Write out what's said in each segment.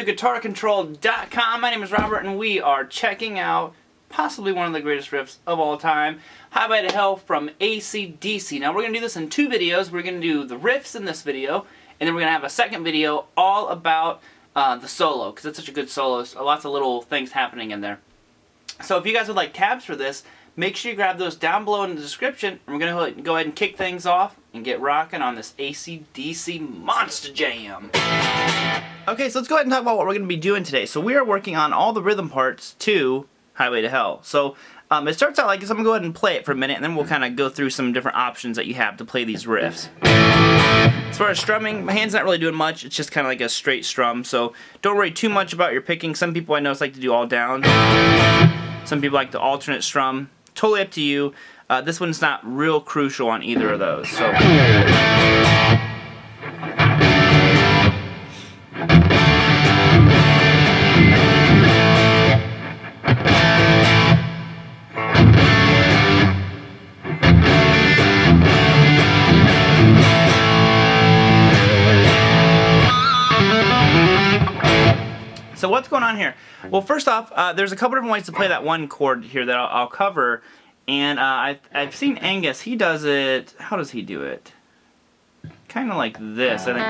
to GuitarControl.com. My name is Robert, and we are checking out possibly one of the greatest riffs of all time, Highway to Hell from AC/DC. Now, we're going to do this in two videos. We're going to do the riffs in this video, and then we're going to have a second video all about the solo, because it's such a good solo. So lots of little things happening in there. So if you guys would like tabs for this, make sure you grab those down below in the description, and we're going to go ahead and kick things off and get rocking on this AC/DC Monster Jam. Okay, so let's go ahead and talk about what we're going to be doing today. So we are working on all the rhythm parts to Highway to Hell. So it starts out like this. I'm going to go ahead and play it for a minute, and then we'll kind of go through some different options that you have to play these riffs. As far as strumming, my hand's not really doing much. It's just kind of like a straight strum, so don't worry too much about your picking. Some people I know like to do all down. Some people like to alternate strum. Totally up to you. This one's not real crucial on either of those. So. So what's going on here? Well, first off, there's a couple different ways to play that one chord here that I'll cover, and I've seen Angus. He does it. How does he do it? Kind of like this, I think.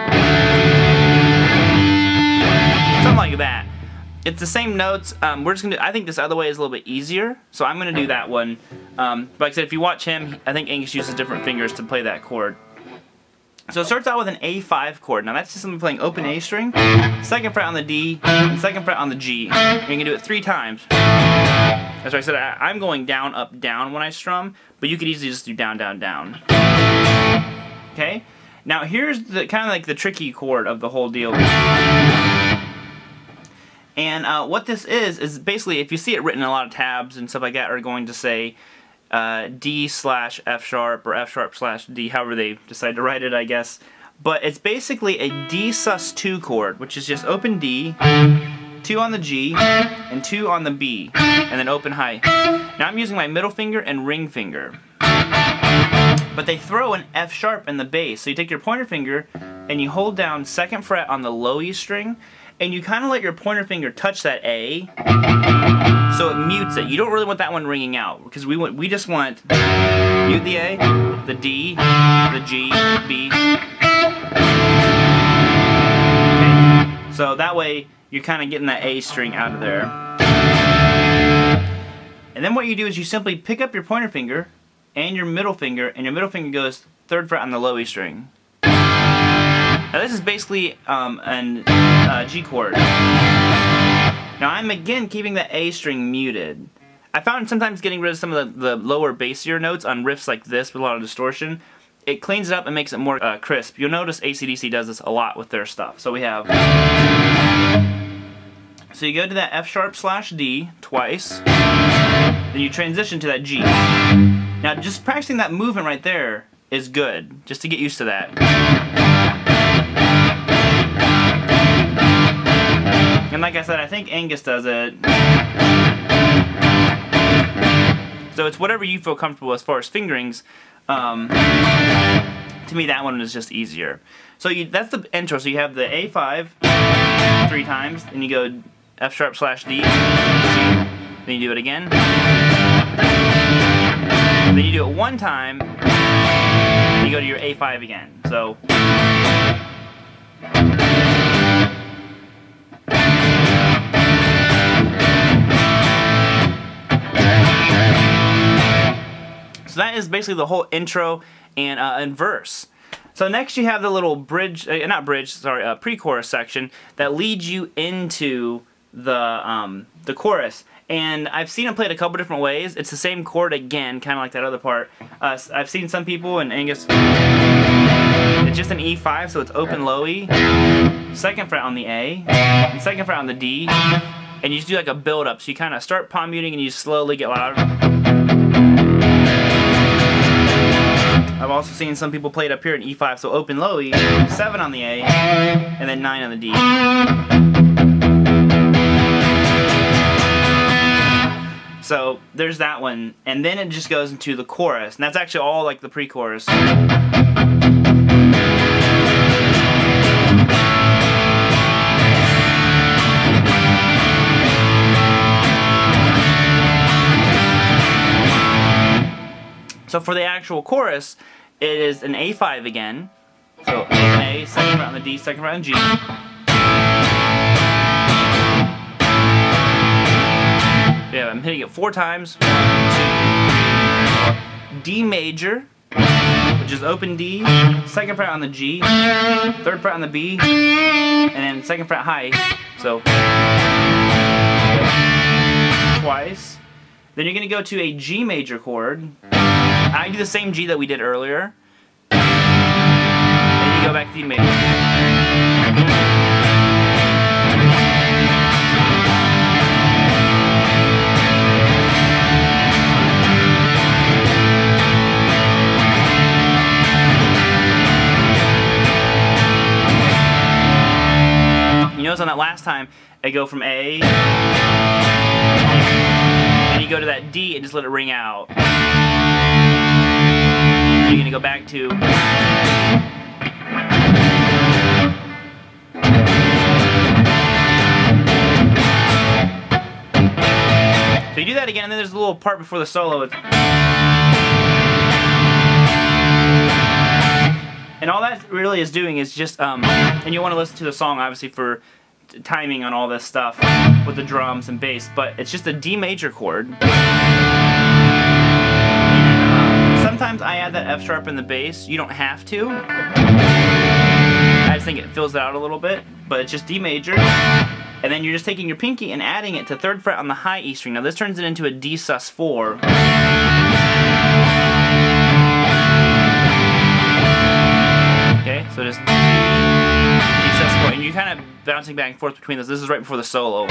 Something like that. It's the same notes. We're just gonna do, I think this other way is a little bit easier, so I'm gonna do that one. Like I said, if you watch him, I think Angus uses different fingers to play that chord. So it starts out with an A5 chord. Now that's just something playing open A string, second fret on the D, and second fret on the G. And you can do it 3 times. That's why I said I'm going down, up, down when I strum, but you could easily just do down, down, down. Okay? Now here's the kind of like the tricky chord of the whole deal. And what this is basically, if you see it written in a lot of tabs and stuff like that, are going to say D/F sharp or F sharp / D, however they decide to write it, I guess. But it's basically a D sus2 chord, which is just open D, 2 on the G, and 2 on the B, and then open high. Now I'm using my middle finger and ring finger. But they throw an F sharp in the bass. So you take your pointer finger and you hold down second fret on the low E string, and you kind of let your pointer finger touch that A, so it mutes it. You don't really want that one ringing out, because we just want mute the A, the D, the G, B. Okay. So that way you're kind of getting that A string out of there. And then what you do is you simply pick up your pointer finger and your middle finger, and your middle finger goes 3rd fret on the low E string. Now this is basically an G chord. Now I'm again keeping the A string muted. I found sometimes getting rid of some of the lower bassier notes on riffs like this with a lot of distortion, it cleans it up and makes it more crisp. You'll notice AC/DC does this a lot with their stuff. So we have... So you go to that F sharp / D twice, then you transition to that G. Now just practicing that movement right there is good, just to get used to that. And like I said, I think Angus does it. So it's whatever you feel comfortable as far as fingerings. To me, that one is just easier. So that's the intro. So you have the A5 3 times, then you go F sharp / D, G, then you do it again. Then you do it 1 time, and you go to your A5 again. So. So that is basically the whole intro and verse. So next you have the little bridge, pre-chorus section that leads you into the chorus. And I've seen it played a couple different ways. It's the same chord again, kind of like that other part. I've seen some people, and Angus, it's just an E5, so it's open low E, 2nd fret on the A, and 2nd fret on the D, and you just do like a build up. So you kind of start palm muting and you slowly get louder. I've also seen some people play it up here in E5, so open low E, 7 on the A, and then 9 on the D. So there's that one, and then it just goes into the chorus, and that's actually all like the pre-chorus. So for the actual chorus, it is an A5 again. So an A, second fret on the D, second fret on G. Yeah, I'm hitting it 4 times. 1, 2, 3, 4. D major, which is open D, second fret on the G, third fret on the B, and then second fret high. So twice. Then you're going to go to a G major chord. I do the same G that we did earlier. Then you go back to D major. You notice on that last time, I go from A, and you go to that D and just let it ring out. You're going to go back to... So you do that again, and then there's a little part before the solo. And all that really is doing is just, and you want to listen to the song obviously for timing on all this stuff with the drums and bass, but it's just a D major chord. Sometimes I add that F sharp in the bass. You don't have to. I just think it fills it out a little bit, but it's just D major. And then you're just taking your pinky and adding it to 3rd fret on the high E string. Now this turns it into a D sus4. Okay, so just D sus4, and you're kind of bouncing back and forth between those. This is right before the solo.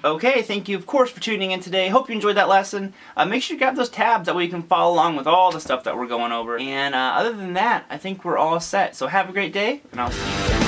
Okay, thank you of course for tuning in today. Hope you enjoyed that lesson. Make sure you grab those tabs, that way you can follow along with all the stuff that we're going over. And other than that, I think we're all set. So have a great day, and I'll see you.